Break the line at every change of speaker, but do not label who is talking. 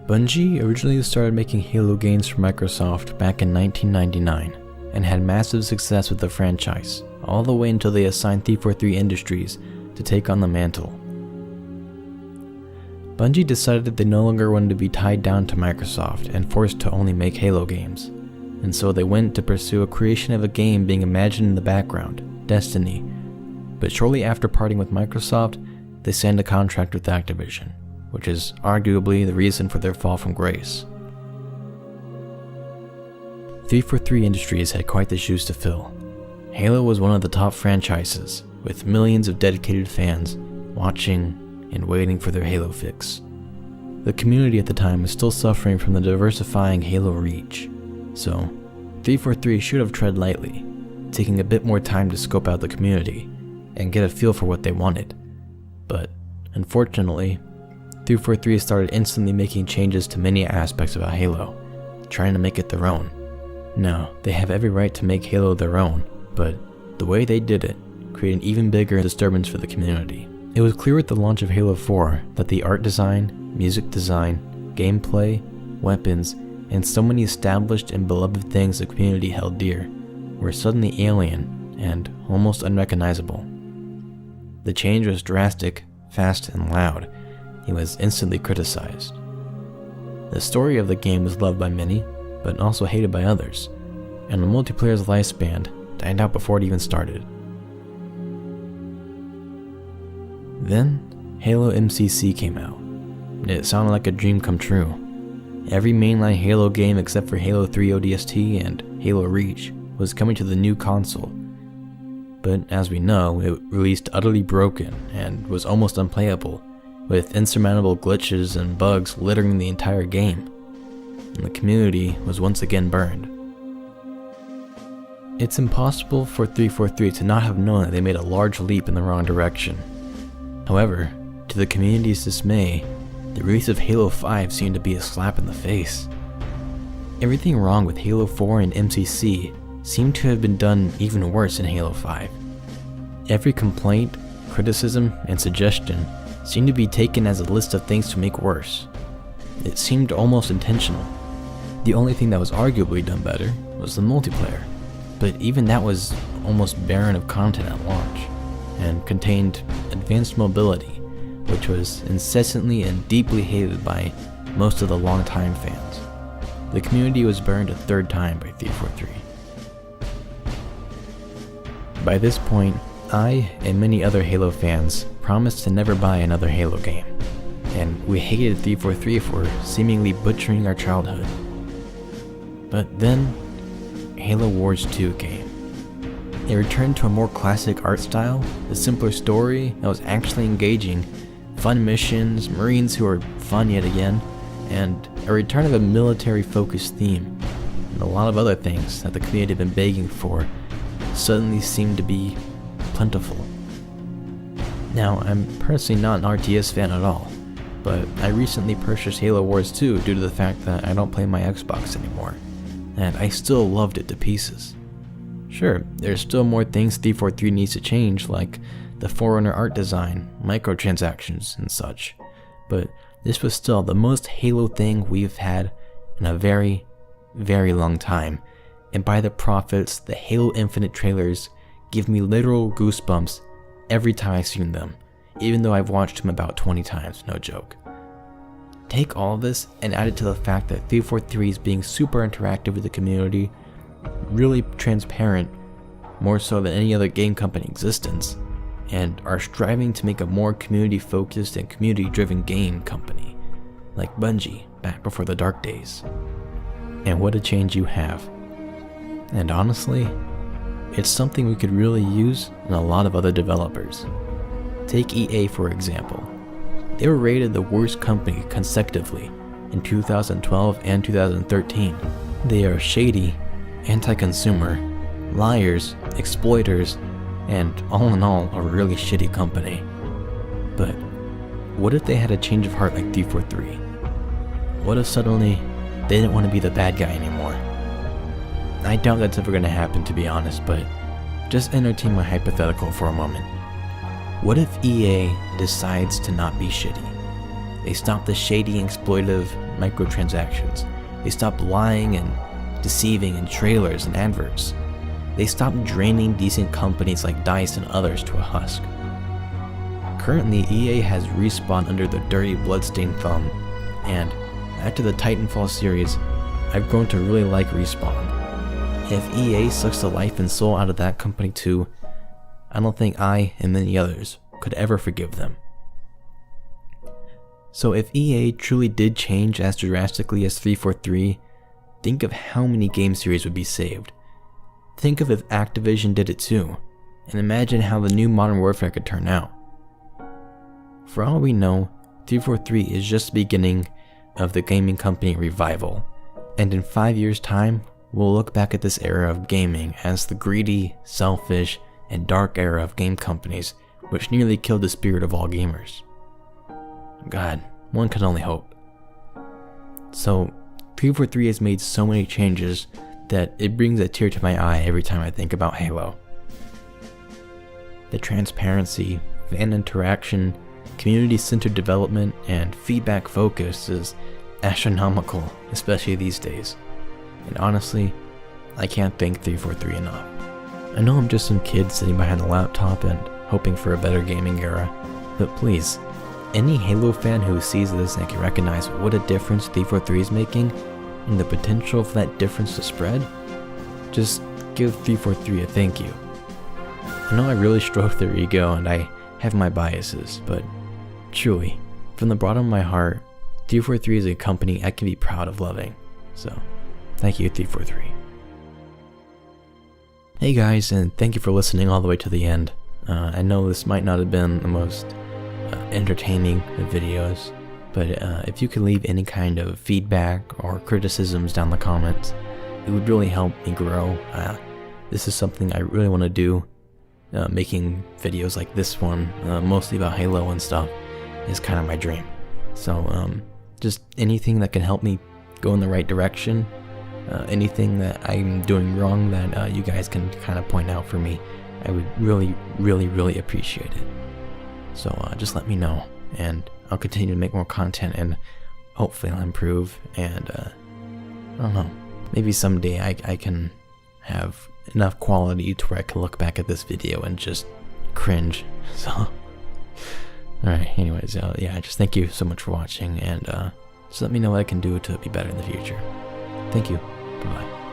Bungie originally started making Halo games for Microsoft back in 1999 and had massive success with the franchise, all the way until they assigned 343 Industries to take on the mantle. Bungie decided that they no longer wanted to be tied down to Microsoft and forced to only make Halo games, and so they went to pursue a creation of a game being imagined in the background, Destiny. But shortly after parting with Microsoft, they signed a contract with Activision, which is arguably the reason for their fall from grace. 343 Industries had quite the shoes to fill. Halo was one of the top franchises, with millions of dedicated fans watching and waiting for their Halo fix. The community at the time was still suffering from the diversifying Halo reach, so 343 should have tread lightly, taking a bit more time to scope out the community and get a feel for what they wanted. But unfortunately, 343 started instantly making changes to many aspects about Halo, trying to make it their own. Now, they have every right to make Halo their own, but the way they did it created an even bigger disturbance for the community. It was clear at the launch of Halo 4 that the art design, music design, gameplay, weapons, and so many established and beloved things the community held dear were suddenly alien and almost unrecognizable. The change was drastic, fast, and loud. It was instantly criticized. The story of the game was loved by many, but also hated by others, and the multiplayer's lifespan died out before it even started. Then, Halo MCC came out. It sounded like a dream come true. Every mainline Halo game except for Halo 3 ODST and Halo Reach was coming to the new console. But as we know, it released utterly broken and was almost unplayable, with insurmountable glitches and bugs littering the entire game. And the community was once again burned. It's impossible for 343 to not have known that they made a large leap in the wrong direction. However, to the community's dismay, the release of Halo 5 seemed to be a slap in the face. Everything wrong with Halo 4 and MCC seemed to have been done even worse in Halo 5. Every complaint, criticism, and suggestion seemed to be taken as a list of things to make worse. It seemed almost intentional. The only thing that was arguably done better was the multiplayer, but even that was almost barren of content at launch, and contained advanced mobility, which was incessantly and deeply hated by most of the longtime fans. The community was burned a third time by 343. By this point, I and many other Halo fans promised to never buy another Halo game, and we hated 343 for seemingly butchering our childhood. But then, Halo Wars 2 came. It returned to a more classic art style, a simpler story that was actually engaging, fun missions, Marines who were fun yet again, and a return of a military-focused theme, and a lot of other things that the community had been begging for suddenly seemed to be plentiful. Now, I'm personally not an RTS fan at all, but I recently purchased Halo Wars 2 due to the fact that I don't play my Xbox anymore, and I still loved it to pieces. Sure, there's still more things 343 needs to change, like the Forerunner art design, microtransactions, and such, but this was still the most Halo thing we've had in a very, very long time, and by the prophets, the Halo Infinite trailers give me literal goosebumps every time I've seen them, even though I've watched them about 20 times, no joke. Take all of this and add it to the fact that 343 is being super interactive with the community, really transparent, more so than any other game company in existence, and are striving to make a more community-focused and community-driven game company, like Bungie back before the dark days. And what a change you have. And honestly, it's something we could really use in a lot of other developers. Take EA for example. They were rated the worst company consecutively in 2012 and 2013. They are shady, anti-consumer, liars, exploiters, and all in all, a really shitty company. But what if they had a change of heart like 343? What if suddenly they didn't want to be the bad guy anymore? I doubt that's ever going to happen, to be honest, but just entertain my hypothetical for a moment. What if EA decides to not be shitty? They stopped the shady and exploitive microtransactions. They stopped lying and deceiving in trailers and adverts. They stopped draining decent companies like DICE and others to a husk. Currently, EA has Respawn under their dirty bloodstained thumb, and after the Titanfall series, I've grown to really like Respawn. If EA sucks the life and soul out of that company too, I don't think I and many others could ever forgive them. So if EA truly did change as drastically as 343, think of how many game series would be saved. Think of if Activision did it too, and imagine how the new Modern Warfare could turn out. For all we know, 343 is just the beginning of the gaming company revival, and in 5 years' time, we'll look back at this era of gaming as the greedy, selfish, and dark era of game companies which nearly killed the spirit of all gamers. God, one can only hope. So, 343 has made so many changes that it brings a tear to my eye every time I think about Halo. The transparency, fan interaction, community-centered development, and feedback focus is astronomical, especially these days. And honestly, I can't thank 343 enough. I know I'm just some kid sitting behind a laptop and hoping for a better gaming era, but please, any Halo fan who sees this and can recognize what a difference 343 is making and the potential for that difference to spread, just give 343 a thank you. I know I really stroke their ego and I have my biases, but truly, from the bottom of my heart, 343 is a company I can be proud of loving. So, thank you 343. Hey guys, and thank you for listening all the way to the end. I know this might not have been the most entertaining of videos, but if you could leave any kind of feedback or criticisms down in the comments, it would really help me grow. This is something I really want to do. Making videos like this one, mostly about Halo and stuff, is kind of my dream. So just anything that can help me go in the right direction, anything that I'm doing wrong that you guys can kind of point out for me, I would really, really, really appreciate it. So just let me know, and I'll continue to make more content, and hopefully I'll improve, and I don't know, maybe someday I can have enough quality to where I can look back at this video and just cringe. So alright, anyways, yeah, just thank you so much for watching, and just let me know what I can do to be better in the future. Thank you. Bye-bye.